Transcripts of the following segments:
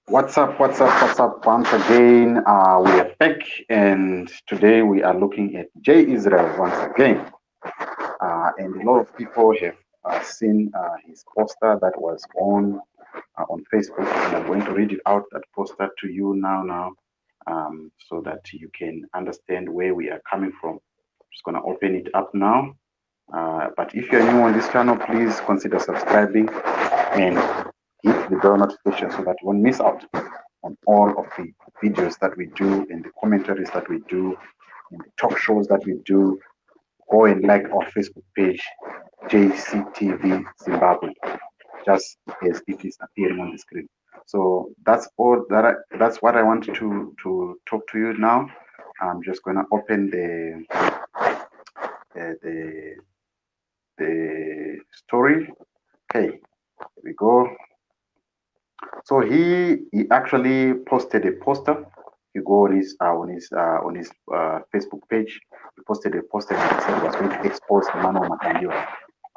What's up? Once again, we are back, and today we are looking at J Israel once again. And a lot of people have seen his poster that was on Facebook, and I'm going to read it out that poster to you now, so that you can understand where we are coming from. I'm just gonna open it up now. But if you're new on this channel, please consider subscribing and hit the bell notification so that you won't miss out on all of the videos that we do and the commentaries that we do and the talk shows that we do. Go and like our Facebook page, JCTV Zimbabwe, just as it is appearing on the screen. So that's what I wanted to talk to you now. I'm just gonna open the the story. Okay, here we go. So he actually posted a poster. You go on his Facebook page. He posted a poster and he said he was going to expose Emmanuel Makandiwa.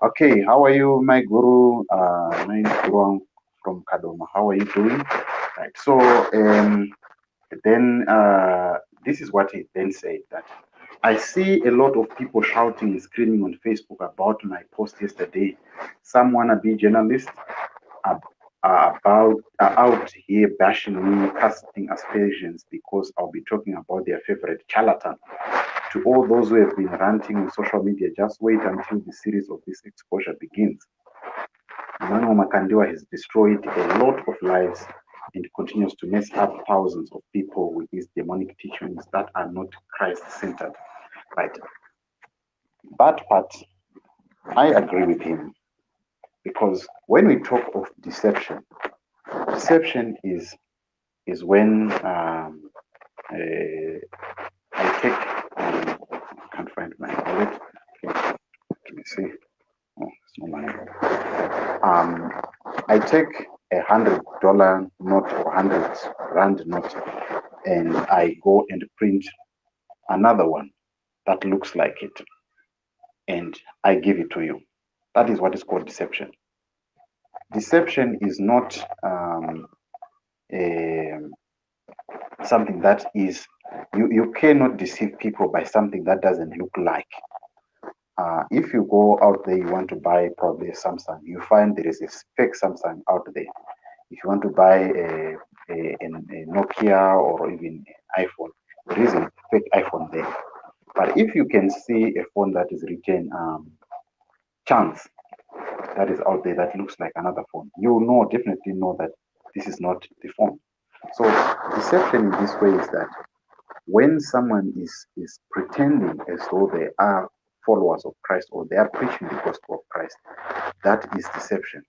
Okay, how are you, my guru? My guru from Kadoma. How are you doing? Right. So then this is what he then said that I see a lot of people shouting and screaming on Facebook about my post yesterday. Some wannabe journalists are out here bashing me, casting aspersions because I'll be talking about their favorite charlatan. To all those who have been ranting on social media, just wait until the series of this exposure begins. Emmanuel Makandiwa has destroyed a lot of lives and continues to mess up thousands of people with his demonic teachings that are not Christ-centered. Right. That part, I agree with him because when we talk of deception, deception is when I take I can't find my wallet. Okay, let me see. Oh, it's no money. Um, I take $100 note or 100 rand note, and I go and print another one that looks like it, and I give it to you. That is what is called deception. Deception is not a, something that is you cannot deceive people by something that doesn't look like. If you go out there, you want to buy probably a Samsung, you find there is a fake Samsung out there. If you want to buy a Nokia or even an iPhone, there is a fake iPhone there. But if you can see a phone that is written chance, that is out there that looks like another phone, you know, definitely know that this is not the phone. So deception in this way is that when someone is pretending as though they are followers of Christ or they are preaching the gospel of Christ, that is deception.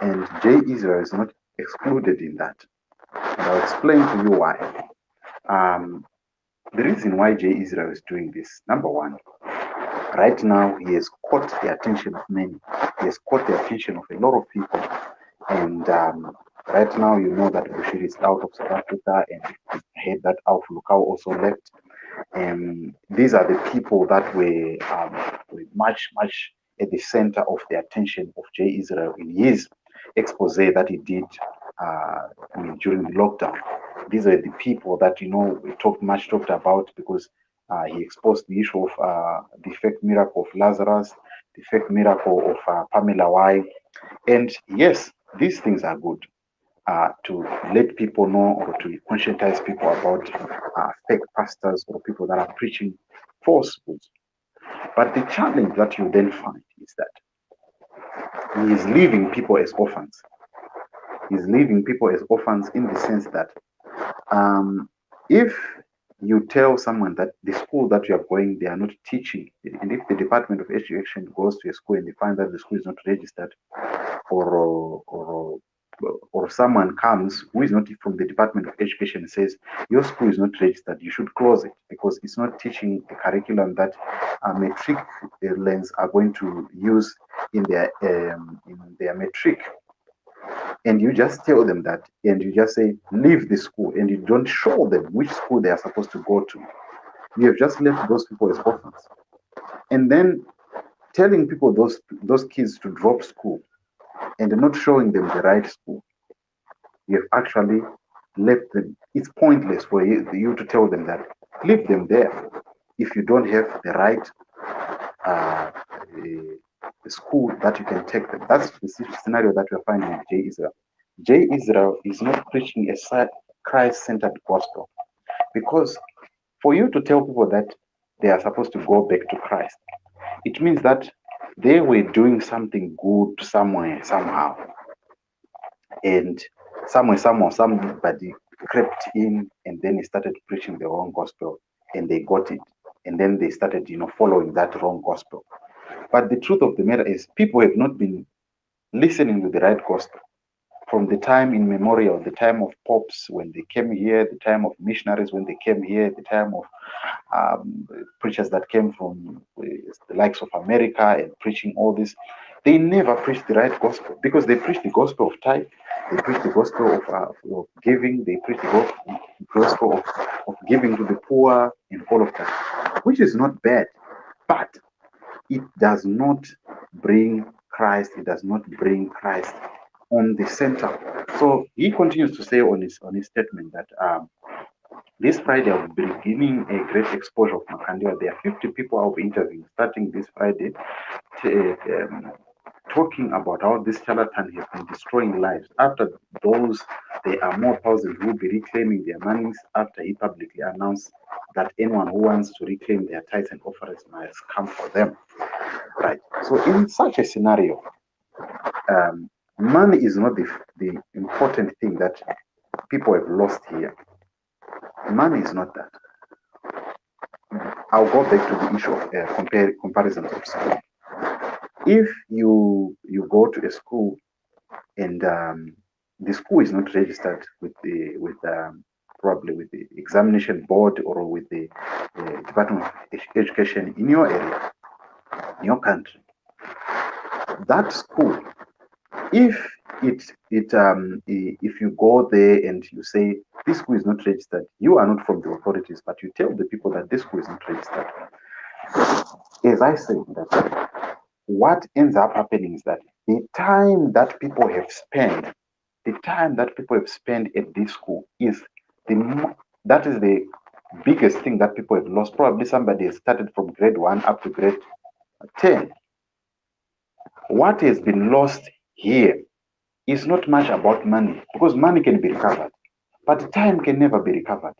And J Israel is not excluded in that. And I'll explain to you why. Um, the reason why J Israel is doing this, number one, right now he has caught the attention of many. He has caught the attention of a lot of people. And right now, you know that Bushiri is out of South Africa, and I heard that Alf Lukau also left. These are the people that were much at the center of the attention of J. Israel in his expose that he did during the lockdown. These are the people that we talked about because he exposed the issue of the fake miracle of Lazarus, the fake miracle of Pamela Y. And yes, these things are good to let people know or to conscientize people about fake pastors or people that are preaching falsehoods. But the challenge that you then find is that he is leaving people as orphans. He's leaving people as orphans in the sense that if you tell someone that the school that you are going, they are not teaching, and if the Department of Education goes to a school and they find that the school is not registered, or someone comes who is not from the Department of Education and says your school is not registered, you should close it because it's not teaching the curriculum that matric lens are going to use in their matric. And you just tell them that, and you just say leave the school, and you don't show them which school they are supposed to go to. You have just left those people as orphans, and then telling people those kids to drop school and not showing them the right school. You have actually left them. It's pointless for you to tell them that. Leave them there. If you don't have the right school that you can take them. That's the scenario that we're finding with J. Israel. J. Israel is not preaching a Christ-centered gospel, because for you to tell people that they are supposed to go back to Christ, it means that they were doing something good somewhere, somehow, and somehow, somebody crept in and then he started preaching the wrong gospel, and they got it, and then they started, following that wrong gospel. But the truth of the matter is, people have not been listening to the right gospel from the time in memorial, the time of popes when they came here, the time of missionaries when they came here, the time of preachers that came from the likes of America and preaching all this. They never preached the right gospel, because they preached the gospel of tithe, they preached the gospel of giving, they preached the gospel of giving to the poor and all of that, which is not bad, but it does not bring Christ, it does not bring Christ on the center. So he continues to say on his statement that this Friday I'll be beginning a great exposure of Makandiwa. There are 50 people I'll be interviewing starting this Friday, talking about how this charlatan has been destroying lives. After those, there are more thousands who will be reclaiming their monies after he publicly announced that anyone who wants to reclaim their tithes and offerings must come for them. Right. So in such a scenario, money is not the important thing that people have lost here. Money is not that. I'll go back to the issue of comparisons of school. If you go to a school and the school is not registered with probably with the examination board or with the Department of Education in your area, in your country, that school, if if you go there and you say this school is not registered, you are not from the authorities, but you tell the people that this school is not registered. As I said, that what ends up happening is that the time that people have spent, at this school is that is the biggest thing that people have lost. Probably somebody has started from grade 1 up to grade 10. What has been lost here is not much about money, because money can be recovered, but time can never be recovered.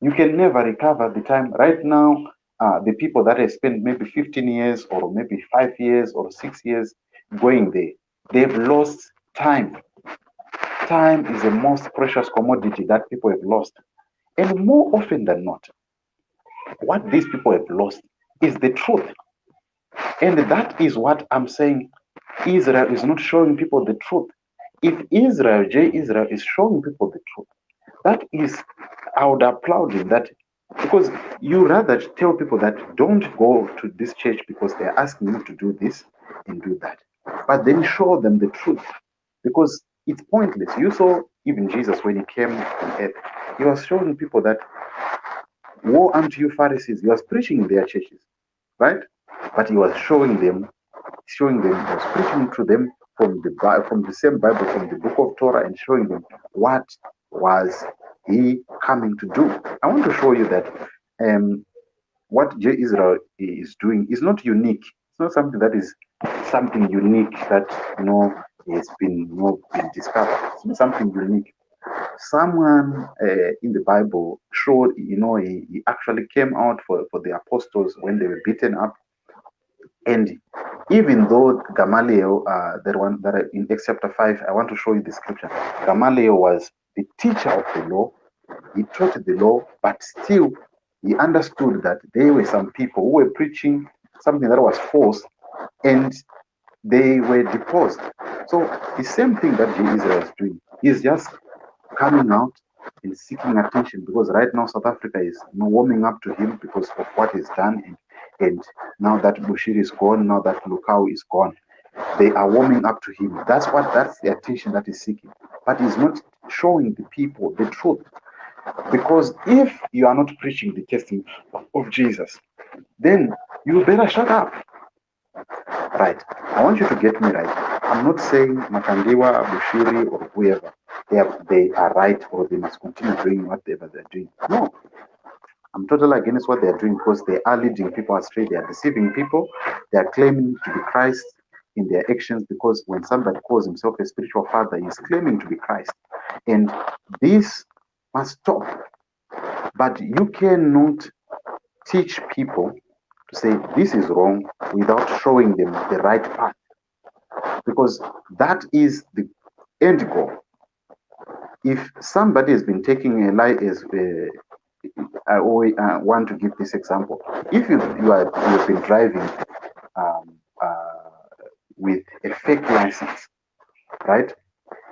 You can never recover the time. Right now, the people that have spent maybe 15 years or maybe 5 years or 6 years going there, they've lost time. Time is the most precious commodity that people have lost. And more often than not, what these people have lost is the truth. And that is what I'm saying. Israel is not showing people the truth. If J. Israel is showing people the truth, that is, I would applaud him, that, because you rather tell people that don't go to this church because they're asking you to do this and do that, but then show them the truth, because it's pointless. You saw even Jesus when he came on earth, he was showing people that woe unto you Pharisees. He was preaching in their churches, right? But he was showing them, he was preaching to them from the same Bible, from the book of Torah, and showing them what was he coming to do. I want to show you that what J. Israel is doing is not unique. It's not something that is something unique that has been been discovered. It's not something unique. Someone in the Bible showed, he actually came out for the apostles when they were beaten up. And even though Gamaliel, that one that in Acts chapter 5, I want to show you the scripture. Gamaliel was the teacher of the law. He taught the law, but still he understood that there were some people who were preaching something that was false, and they were deposed. So the same thing that Israel is doing is just coming out and seeking attention, because right now South Africa is warming up to him because of what he's done, and now that Bushiri is gone, now that Lukau is gone, they are warming up to him. That's the attention that he's seeking, but he's not showing the people the truth. Because if you are not preaching the testimony of Jesus, then you better shut up. Right. I want you to get me right. I'm not saying Makandiwa, Bushiri, or whoever. they are right, or they must continue doing whatever they're doing. No, I'm totally against what they're doing, because they are leading people astray. They are deceiving people. They are claiming to be Christ in their actions, because when somebody calls himself a spiritual father, he's claiming to be Christ. And this must stop. But you cannot teach people to say this is wrong without showing them the right path, because that is the end goal. If somebody has been taking a lie as I always want to give this example. If you've been driving um, uh, with a fake license, right,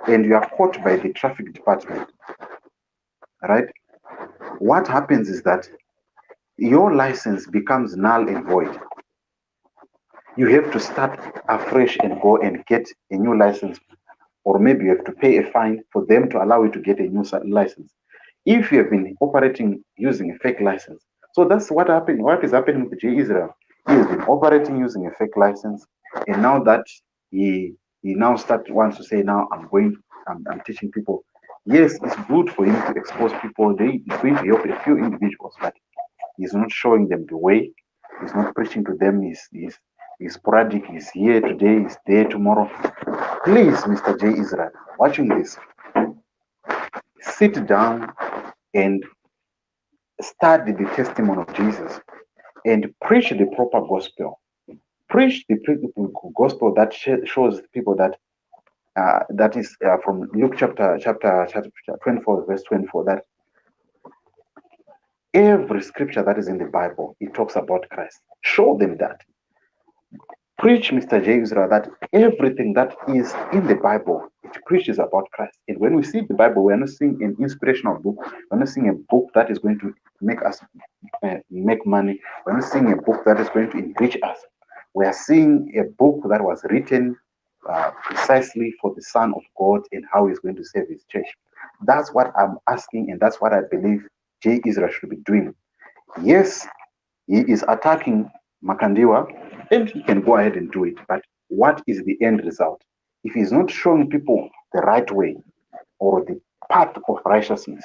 and you are caught by the traffic department, right, what happens is that your license becomes null and void. You have to start afresh and go and get a new license, or maybe you have to pay a fine for them to allow you to get a new license. If you have been operating using a fake license, so that's what happened. What is happening with J Israel? He has been operating using a fake license, and now that he now wants to say, now I'm teaching people. Yes, it's good for him to expose people. It's going to help a few individuals, but he's not showing them the way. He's not preaching to them. He's sporadic. He's here today. He's there tomorrow. Please, Mr. J Israel, watching this, sit down and study the testimony of Jesus and preach the proper gospel. Preach the gospel that shows people that that is from Luke chapter 24, verse 24, that every scripture that is in the Bible, it talks about Christ. Show them that. Preach, Mr. J. Israel, that everything that is in the Bible, it preaches about Christ. And when we see the Bible, we are not seeing an inspirational book. We're not seeing a book that is going to make us make money. We're not seeing a book that is going to enrich us. We are seeing a book that was written precisely for the Son of God and how he's going to save his church. That's what I'm asking, and that's what I believe J. Israel should be doing. Yes, he is attacking Makandiwa, and he can go ahead and do it. But what is the end result? If he's not showing people the right way or the path of righteousness,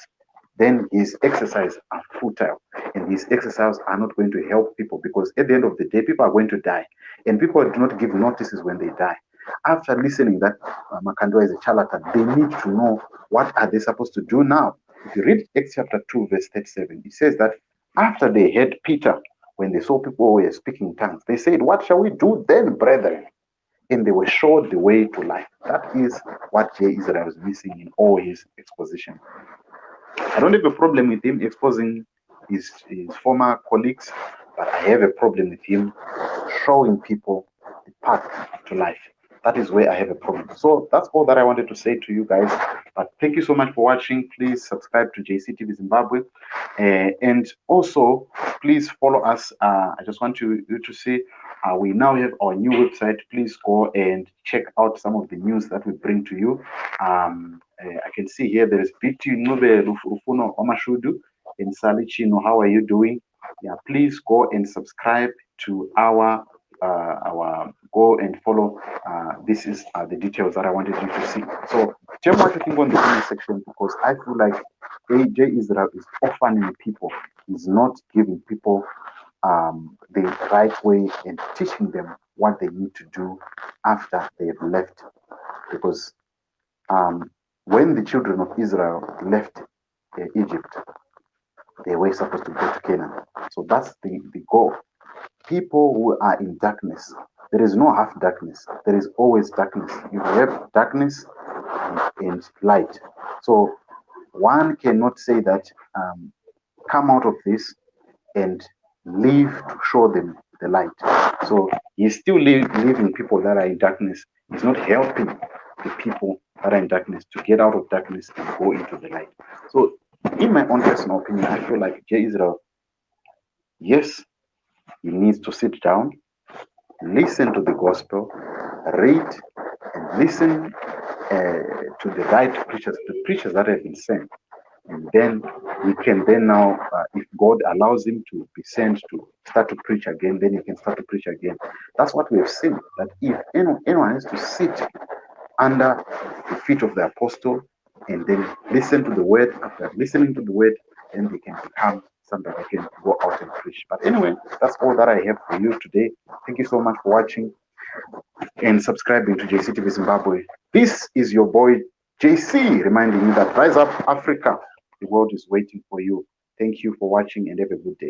then his exercises are futile, and his exercises are not going to help people, because at the end of the day, people are going to die, and people do not give notices when they die. After listening that Makandiwa is a charlatan, they need to know what are they supposed to do now. If you read Acts chapter 2, verse 37, it says that after they heard Peter, when they saw people were speaking tongues, they said, "What shall we do then, brethren?" And they were showed the way to life. That is what J. Israel is missing in all his exposition. I don't have a problem with him exposing his former colleagues, but I have a problem with him showing people the path to life. That is where I have a problem. So that's all that I wanted to say to you guys. But thank you so much for watching. Please subscribe to JCTV Zimbabwe. And also, please follow us. I just want you to see we now have our new website. Please go and check out some of the news that we bring to you. I can see here there is BT Nube Rufuno Omashudu in Salichino. How are you doing? Yeah, please go and subscribe to our go and follow. This is the details that I wanted you to see. So tell me what you think on the comment section, because I feel like AJ Israel is orphaning people. He's not giving people the right way and teaching them what they need to do after they have left. Because when the children of Israel left Egypt, they were supposed to go to Canaan. So that's the goal. People who are in darkness, there is no half darkness. There is always darkness. You have darkness and light. So one cannot say that come out of this and leave to show them the light. So he's still leaving people that are in darkness. He's not helping the people that are in darkness to get out of darkness and go into the light. So in my own personal opinion, I feel like J. Israel, yes, he needs to sit down, listen to the gospel, read and listen to the right preachers, the preachers that have been sent. And then he can then now, if God allows him to be sent to start to preach again, then he can start to preach again. That's what we have seen, that if anyone has to sit under the feet of the apostle, and then listen to the word. After listening to the word, then they can become somebody that can go out and preach. But anyway, that's all that I have for you today. Thank you so much for watching and subscribing to JCTV Zimbabwe. This is your boy JC reminding you that rise up Africa. The world is waiting for you. Thank you for watching and have a good day.